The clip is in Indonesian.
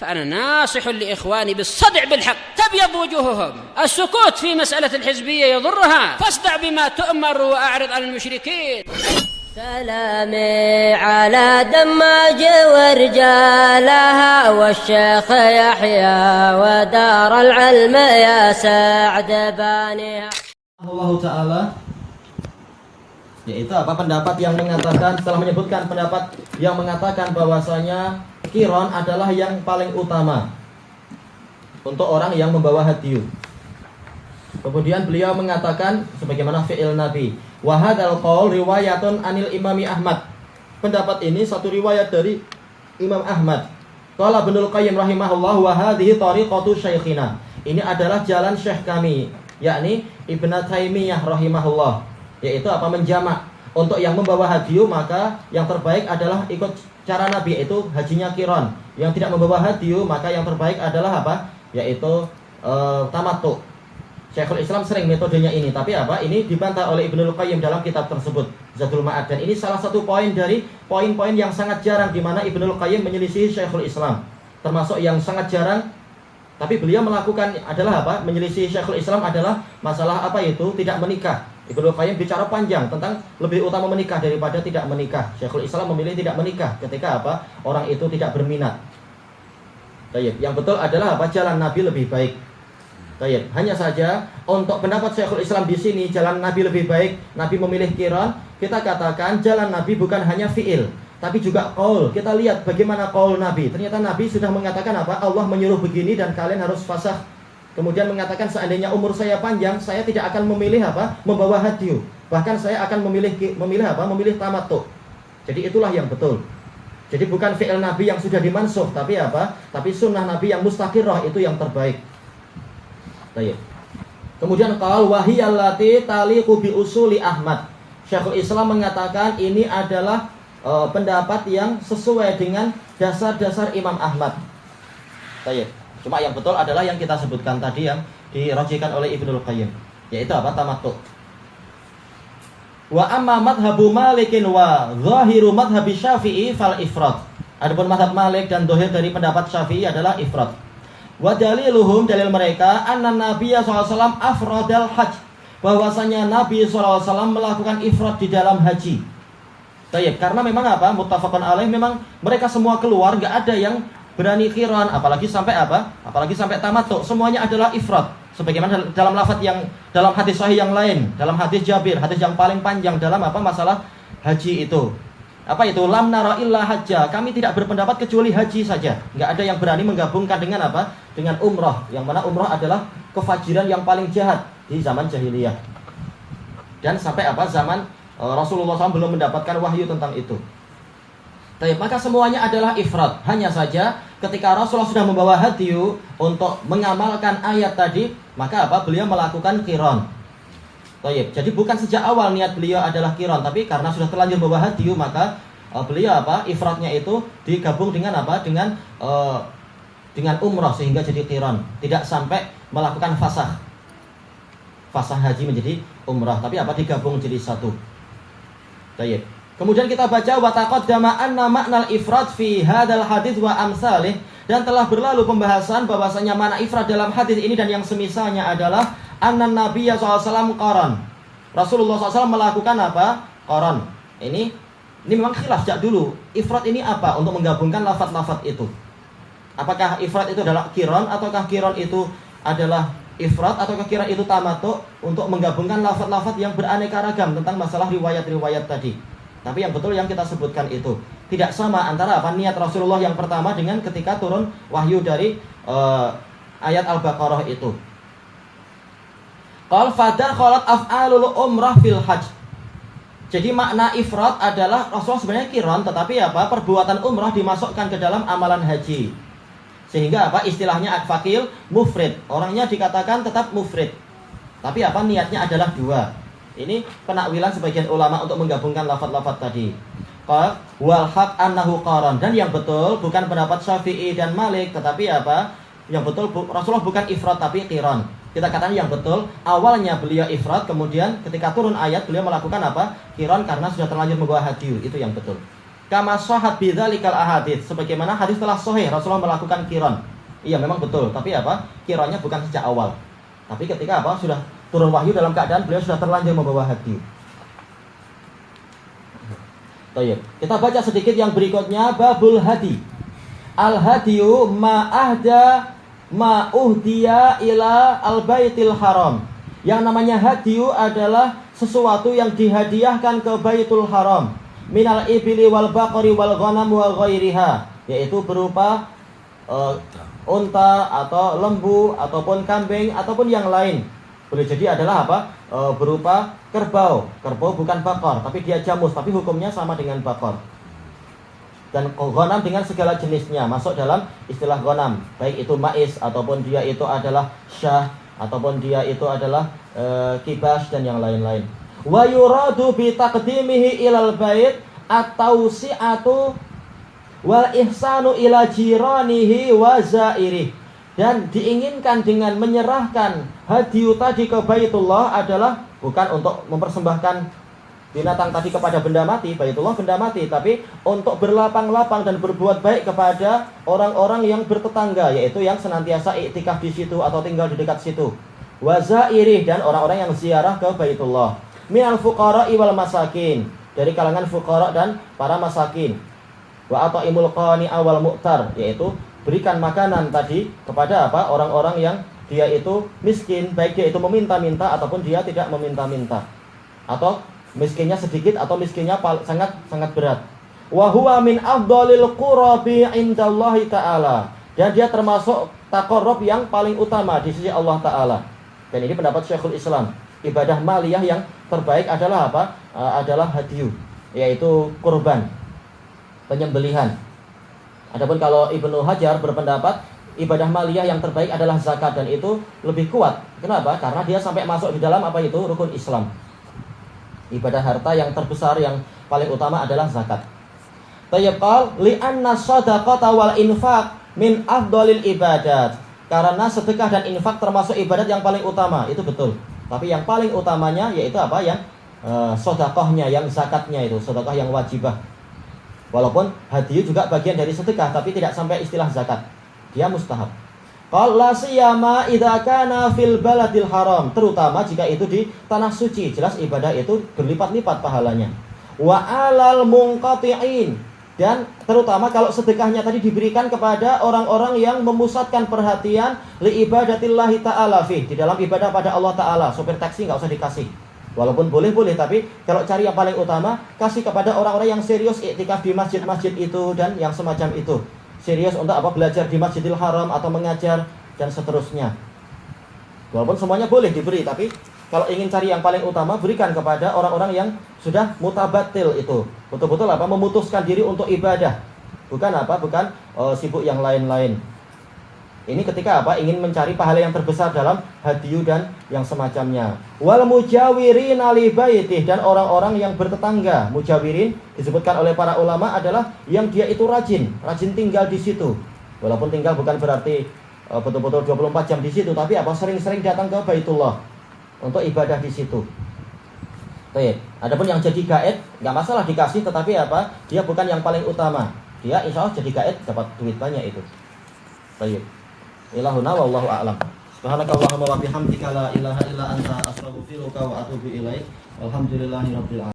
فأنا ناصح لإخواني بالصدع بالحق تبيض وجوههم. السكوت في مسألة الحزبية يضرها، فاصدع بما تؤمر وأعرض عن المشركين. سلامي على دماج ورجالها والشيخ يحيى ودار العلم يا سعد بانيها. Allah Ta'ala, yaitu apa pendapat yang mengatakan, setelah menyebutkan pendapat yang mengatakan bahwasanya qiron adalah yang paling utama untuk orang yang membawa hadyu. Kemudian beliau mengatakan sebagaimana fi'il Nabi, wa hadzal qaul riwayatun anil Imami Ahmad. Pendapat ini satu riwayat dari Imam Ahmad. Qala Ibnul Qayyim rahimahullah, wa hadhihi tariqatu syaikhina. Ini adalah jalan syekh kami, yakni Ibnu Taimiyah rahimahullah, yaitu apa menjamak. Untuk yang membawa hadyu maka yang terbaik adalah ikut cara Nabi, yaitu hajinya qiron. Yang tidak membawa hadyu maka yang terbaik adalah apa? Yaitu tamattu. Syekhul Islam sering metodenya ini, tapi apa? Ini dibantah oleh Ibnul Qayyim dalam kitab tersebut, Zadul Ma'ad. Dan ini salah satu poin dari poin-poin yang sangat jarang di mana Ibnul Qayyim menyelisihi Syekhul Islam. Termasuk yang sangat jarang, tapi beliau melakukan adalah apa? Menyelisihi Syekhul Islam adalah masalah apa itu? Tidak menikah. Ibnul Qayyim bicara panjang tentang lebih utama menikah daripada tidak menikah. Syekhul Islam memilih tidak menikah ketika apa? Orang itu tidak berminat. Baik, yang betul adalah apa? Jalan Nabi lebih baik. Baik, hanya saja untuk pendapat Syekhul Islam di sini jalan Nabi lebih baik, Nabi memilih qiron. Kita katakan jalan Nabi bukan hanya fi'il, tapi juga qaul. Kita lihat bagaimana qaul Nabi. Ternyata Nabi sudah mengatakan apa? Allah menyuruh begini dan kalian harus fasakh. Kemudian mengatakan seandainya umur saya panjang, saya tidak akan memilih apa? Membawa hadyu. Bahkan saya akan memilih apa? Memilih tamattu. Jadi itulah yang betul. Jadi bukan fi'il Nabi yang sudah dimansuh, tapi apa? Tapi sunnah Nabi yang mustaqirrah itu yang terbaik. Baik. Kemudian qaul wahiyallati taliqu bi usuli Ahmad. Syekhul Islam mengatakan ini adalah pendapat yang sesuai dengan dasar-dasar Imam Ahmad. Baik. Cuma yang betul adalah yang kita sebutkan tadi yang dirajihkan oleh Ibnul Qayyim, yaitu apa? Tamattu. Wa amma madhabu Malikin wa zahiru madhabi Syafi'i fal ifrad. Adapun madhab Malik dan zahir dari pendapat Syafi'i adalah ifrad. Wa daliluhum, dalil mereka, anna Nabiya SAW afradal hajj, bahwasanya Nabi SAW melakukan ifrad di dalam haji. Baik, karena memang apa? Muttafaqun alaih, memang mereka semua keluar, nggak ada yang berani qiron, apalagi sampai apa? Apalagi sampai tamattu. Semuanya adalah ifrad. Sebagaimana dalam lafaz yang dalam hadis sahih yang lain, dalam hadis Jabir, hadis yang paling panjang dalam apa? Masalah haji itu. Apa itu? Lam nara illa hajja. Kami tidak berpendapat kecuali haji saja. Nggak ada yang berani menggabungkan dengan apa? Dengan umrah. Yang mana umrah adalah kefajiran yang paling jahat di zaman jahiliyah. Dan sampai apa? Zaman Rasulullah SAW belum mendapatkan wahyu tentang itu. Baik, maka semuanya adalah ifrad. Hanya saja ketika Rasulullah sudah membawa hadyu untuk mengamalkan ayat tadi, maka apa? Beliau melakukan qiron. Baik, jadi bukan sejak awal niat beliau adalah qiron, tapi karena sudah terlanjur membawa hadyu, maka beliau apa? Ifradnya itu digabung dengan apa? Dengan umrah sehingga jadi qiron. Tidak sampai melakukan fasakh. Fasakh haji menjadi umrah, tapi apa? Digabung jadi satu. Baik. Kemudian kita baca wa taqaddama anna ma'nal ifrad fi hadzal hadits wa amsalih, dan telah berlalu pembahasan bahwasanya makna ifrad dalam hadis ini dan yang semisalnya adalah anna Nabiya SAW qaran. Rasulullah SAW melakukan apa? Qaran. Ini memang khilaf sejak dulu. Ifrad ini apa? Untuk menggabungkan lafaz-lafaz itu. Apakah ifrad itu adalah qiron, ataukah qiron itu adalah ifrad, ataukah qiron itu tamattu, untuk menggabungkan lafaz-lafaz yang beraneka ragam tentang masalah riwayat-riwayat tadi. Tapi yang betul yang kita sebutkan itu tidak sama antara apa? Niat Rasulullah yang pertama dengan ketika turun wahyu dari ayat Al-Baqarah itu. Qal fadakhalat af'alul umrah fil hajj. Jadi makna ifrad adalah Rasulullah sebenarnya qiron, tetapi apa? Perbuatan umrah dimasukkan ke dalam amalan haji. Sehingga apa? Istilahnya ad-faqil mufrid. Orangnya dikatakan tetap mufrid. Tapi apa? Niatnya adalah dua. Ini penakwilan sebagian ulama untuk menggabungkan lafaz-lafaz tadi. Qal wal haq annahu qaran, dan yang betul bukan pendapat Syafi'i dan Malik, tetapi apa? Yang betul Rasulullah bukan ifrad tapi qiran. Kita katakan yang betul awalnya beliau ifrad, kemudian ketika turun ayat beliau melakukan apa? Qiran karena sudah terlanjur membawa hadyu. Itu yang betul. Kama shahat bidzalikal ahadits, sebagaimana hadis telah sahih Rasulullah melakukan qiran. Iya memang betul, tapi apa? Qirannya bukan sejak awal. Tapi ketika apa? Sudah turun wahyu dalam keadaan beliau sudah terlanjur membawa hadi. Baik, kita baca sedikit yang berikutnya, babul hadi. Al hadiyu ma'ahda ma'uhdiya ila al baitil haram. Yang namanya hadiyu adalah sesuatu yang dihadiahkan ke Baitul Haram. Minal ibili wal baqari wal ghanam wa ghairiha, yaitu berupa unta atau lembu ataupun kambing ataupun yang lain. Boleh jadi adalah apa? Berupa kerbau. Kerbau bukan bakor, tapi dia jamus, tapi hukumnya sama dengan bakor. Dan ghanam dengan segala jenisnya masuk dalam istilah ghanam, baik itu mais ataupun dia itu adalah syah ataupun dia itu adalah kibas dan yang lain-lain. Wa yuradu bi taqdimihi ilal bait at-tawsi'atu wal ihsanu ila jiranihi wa zairih. Dan diinginkan dengan menyerahkan hadiyu tadi ke Baitullah adalah bukan untuk mempersembahkan binatang tadi kepada benda mati, Baitullah benda mati, tapi untuk berlapang-lapang dan berbuat baik kepada orang-orang yang bertetangga, yaitu yang senantiasa iktikaf di situ atau tinggal di dekat situ. Wa zairih, dan orang-orang yang ziarah ke Baitullah. Minal fuqara'i wal masakin, dari kalangan fuqara dan para masakin. Wa ata'imul qani'a wal mu'tar, yaitu berikan makanan tadi kepada apa? Orang-orang yang dia itu miskin, baik dia itu meminta-minta ataupun dia tidak meminta-minta. Atau miskinnya sedikit atau miskinnya sangat berat. Wa huwa min afdhalil qurabi indallahi ta'ala. Dan dia termasuk taqarrub yang paling utama di sisi Allah Ta'ala. Dan ini pendapat Syekhul Islam. Ibadah maliyah yang terbaik adalah apa? Adalah hadiyu, yaitu kurban, penyembelihan. Adapun kalau Ibnu Hajar berpendapat ibadah maliyah yang terbaik adalah zakat, dan itu lebih kuat. Kenapa? Karena dia sampai masuk di dalam apa itu? Rukun Islam. Ibadah harta yang terbesar yang paling utama adalah zakat. Tayyib qal li'anna shadaqata wal infaq min afdhalil ibadat. Karena sedekah dan infak termasuk ibadat yang paling utama, itu betul. Tapi yang paling utamanya yaitu apa? Yang sedekahnya, yang zakatnya itu, sedekah yang wajibah. Walaupun hadiyu juga bagian dari sedekah, tapi tidak sampai istilah zakat. Dia mustahab. Qal la siyama idza kana fil baladil haram, terutama jika itu di tanah suci, jelas ibadah itu berlipat-lipat pahalanya. Wa alal munqati'in, dan terutama kalau sedekahnya tadi diberikan kepada orang-orang yang memusatkan perhatian li ibadatillahi ta'ala fi, di dalam ibadah pada Allah Ta'ala. Sopir taksi nggak usah dikasih, walaupun boleh-boleh, tapi kalau cari yang paling utama, kasih kepada orang-orang yang serius iktikaf di masjid-masjid itu dan yang semacam itu. Serius untuk apa? Belajar di Masjidil Haram atau mengajar dan seterusnya. Walaupun semuanya boleh diberi, tapi kalau ingin cari yang paling utama, berikan kepada orang-orang yang sudah mutabatil itu. Betul-betul apa? Memutuskan diri untuk ibadah. Bukan apa? Bukan sibuk yang lain-lain. Ini ketika apa? Ingin mencari pahala yang terbesar dalam hadiyu dan yang semacamnya. Wal mujawirina li baitih, dan orang-orang yang bertetangga. Mujawirin disebutkan oleh para ulama adalah yang dia itu rajin tinggal di situ. Walaupun tinggal bukan berarti betul-betul 24 jam di situ, tapi apa? Sering-sering datang ke Baitullah untuk ibadah di situ. Baik. Adapun yang jadi gaib nggak masalah dikasih, tetapi apa? Dia bukan yang paling utama. Dia insya Allah jadi gaib dapat duit banyak itu. Baik. Ilahuna wallahu a'lam. Subhanakallahumma wa bihamdika la ilaha illa anta astaghfiruka wa atubu ilaik. Alhamdulillahirabbil alamin.